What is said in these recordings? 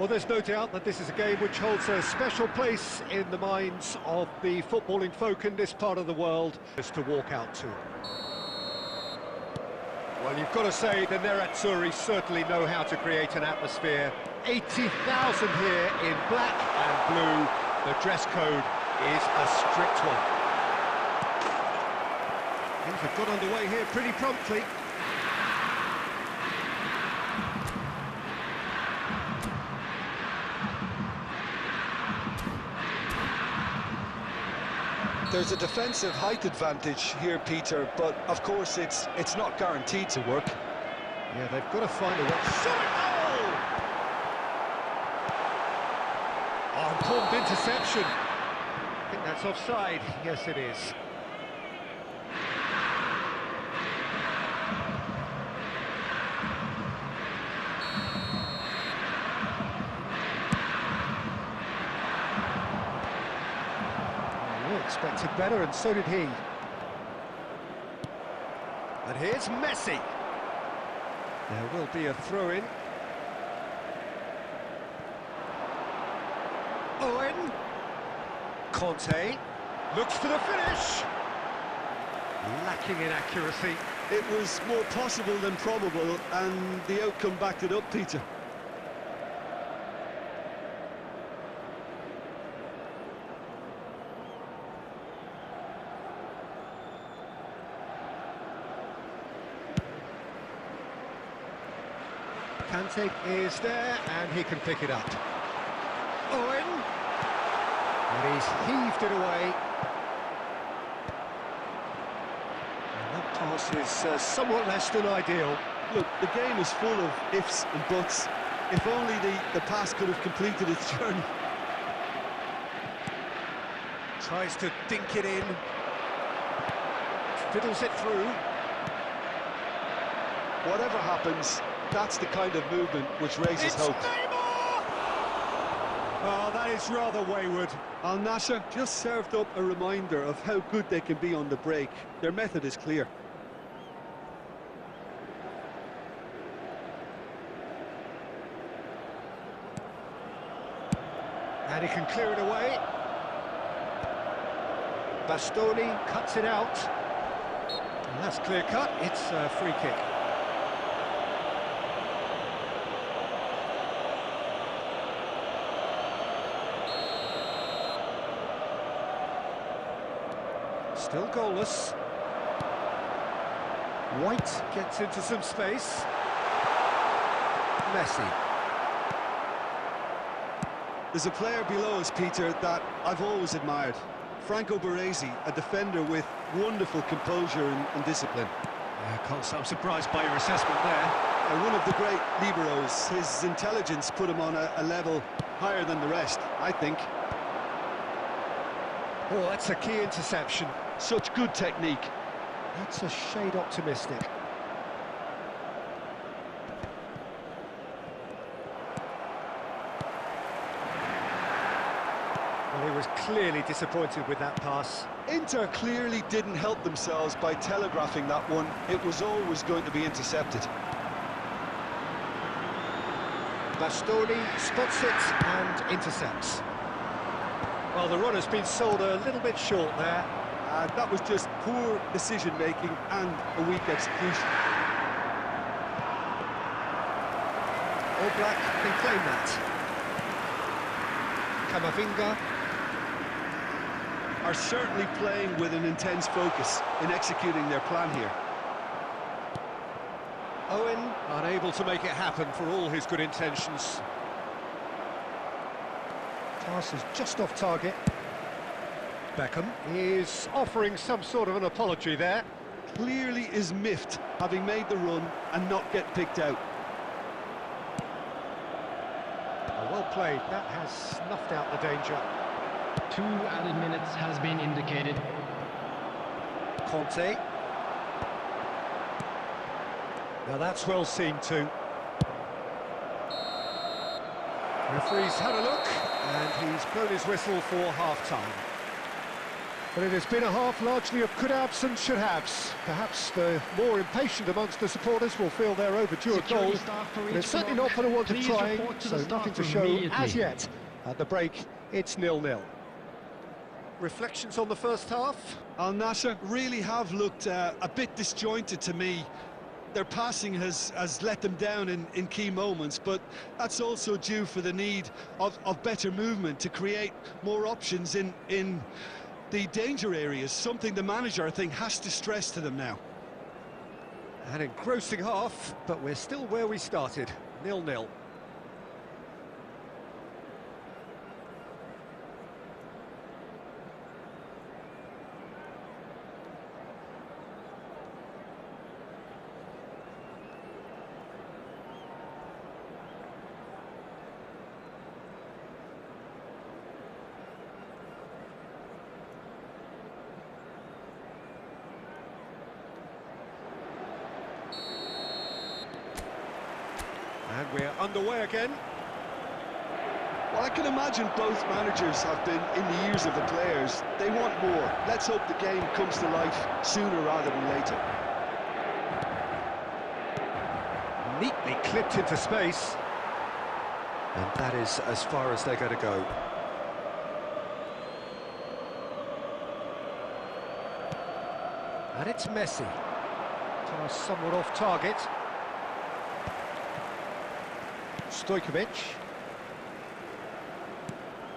Well, there's no doubt that this is a game which holds a special place in the minds of the footballing folk in this part of the world, just to walk out to. Well, you've got to say the Nerazzurri certainly know how to create an atmosphere. 80,000 here in black and blue. The dress code is a strict one. Things have got underway here pretty promptly. There's a defensive height advantage here, Peter, but of course it's not guaranteed to work. Yeah, they've got to find a way. Shot it! Goal! Oh, important interception. I think that's offside. Yes, it is. Expected better, and so did he. And here's Messi. There will be a throw-in. Owen. Conte looks for the finish. Lacking in accuracy. It was more possible than probable, and the outcome backed it up, Peter. Kante is there, and he can pick it up. Owen! And he's heaved it away. And that pass is somewhat less than ideal. Look, the game is full of ifs and buts. If only the pass could have completed its journey. Tries to dink it in. Fiddles it through. Whatever happens, that's the kind of movement which raises hope. Neymar! Oh, that is rather wayward. Al Nassr just served up a reminder of how good they can be on the break. Their method is clear. And he can clear it away. Bastoni cuts it out. And that's clear cut. It's a free kick. Still goalless. White gets into some space. Messi. There's a player below us, Peter, that I've always admired. Franco Baresi, a defender with wonderful composure and discipline. Yeah, can't say I'm surprised by your assessment there. One of the great liberos. His intelligence put him on a level higher than the rest, I think. Oh, that's a key interception. Such good technique. That's a shade optimistic. Well, he was clearly disappointed with that pass. Inter clearly didn't help themselves by telegraphing that one. It was always going to be intercepted. Bastoni spots it and intercepts. Well, the run has been sold a little bit short there. That was just poor decision-making and a weak execution. All Black can claim that. Camavinga are certainly playing with an intense focus in executing their plan here. Owen unable to make it happen for all his good intentions. Pass is just off target. Beckham is offering some sort of an apology there. Clearly is miffed, having made the run and not get picked out. Well played, that has snuffed out the danger. 2 added minutes has been indicated. Conte. Now that's well seen too. Referee's had a look, and he's blown his whistle for half-time. But it has been a half largely of could-haves and should-haves. Perhaps the more impatient amongst the supporters will feel they're overdue a goal. But it's certainly not for the want of trying, so nothing to show as yet. At the break, it's 0-0. Reflections on the first half? Al Nassr really have looked a bit disjointed to me. Their passing has let them down in key moments, but that's also due for the need of better movement to create more options in the danger areas, something the manager, I think, has to stress to them now. An engrossing half, but we're still where we started, 0-0. And we're underway again. Well, I can imagine both managers have been in the ears of the players. They want more. Let's hope the game comes to life sooner rather than later. Neatly clipped into space. And that is as far as they're going to go. And it's Messi. Pass somewhat off target. Stojkovic.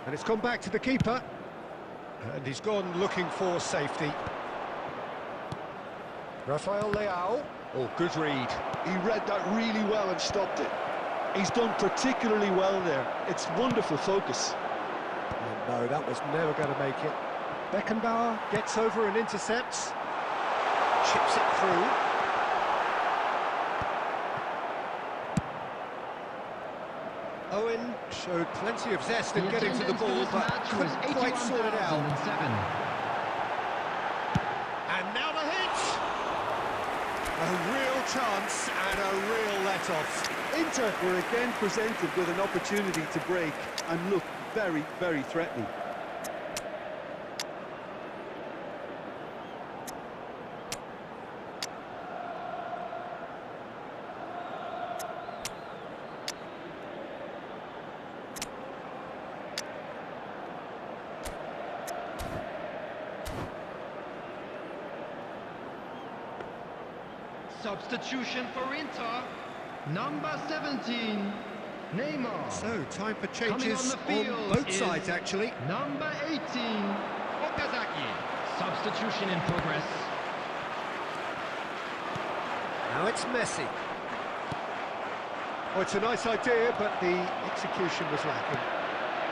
And it's gone back to the keeper. And he's gone looking for safety. Rafael Leao. Oh, good read. He read that really well and stopped it. He's done particularly well there. It's wonderful focus. Oh, no, that was never going to make it. Beckenbauer gets over and intercepts. Chips it through. Owen showed plenty of zest in getting to the ball, but couldn't quite sort it out. And now the hit! A real chance and a real let-off. Inter were again presented with an opportunity to break and look very, very threatening. Substitution for Inter, number 17, Neymar. So, time for changes on both sides, actually. Number 18, Okazaki. Substitution in progress. Now it's Messi. Oh, it's a nice idea, but the execution was lacking.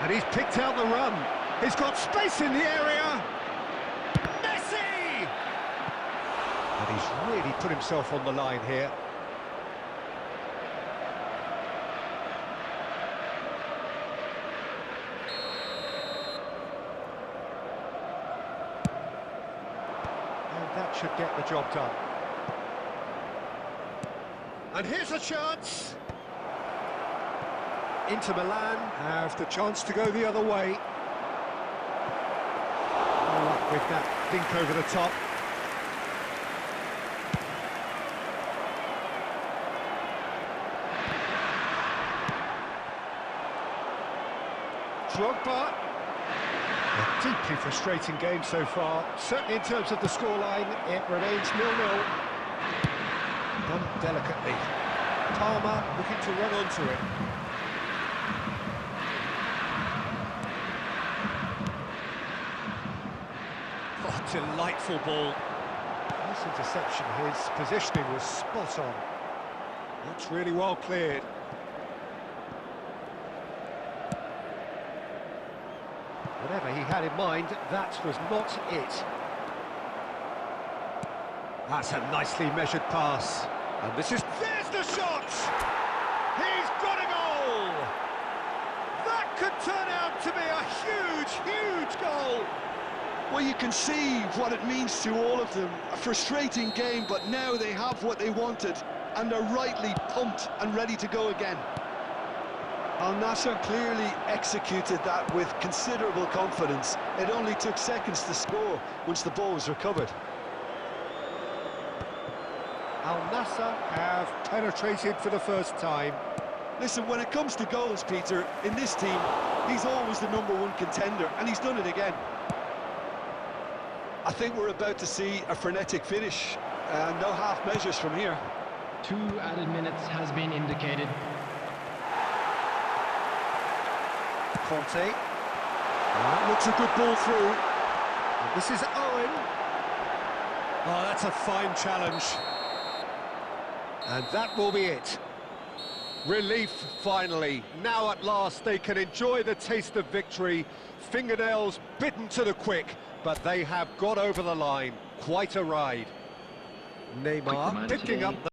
And he's picked out the run. He's got space in the area. Messi! And he's really put himself on the line here. And that should get the job done. And here's a chance. Inter Milan have the chance to go the other way. No luck with that dink over the top. Drogba. A deeply frustrating game so far. Certainly in terms of the scoreline, it remains 0-0. Done delicately. Palmer looking to run onto it. Oh, delightful ball. Nice interception. His positioning was spot on. That's really well cleared. Whatever he had in mind, that was not it. That's a nicely measured pass. And this is... There's the shot! He's got a goal! That could turn out to be a huge, huge goal! Well, you can see what it means to all of them. A frustrating game, but now they have what they wanted, and they're rightly pumped and ready to go again. Al Nassr clearly executed that with considerable confidence. It only took seconds to score once the ball was recovered. Al Nassr have penetrated for the first time. Listen, when it comes to goals, Peter, in this team, he's always the #1 contender, and he's done it again. I think we're about to see a frenetic finish. No half measures from here. 2 added minutes has been indicated. Conte. That looks a good ball through. And this is Owen. Oh, that's a fine challenge. And that will be it. Relief, finally. Now at last they can enjoy the taste of victory. Fingernails bitten to the quick, but they have got over the line. Quite a ride. Neymar picking up the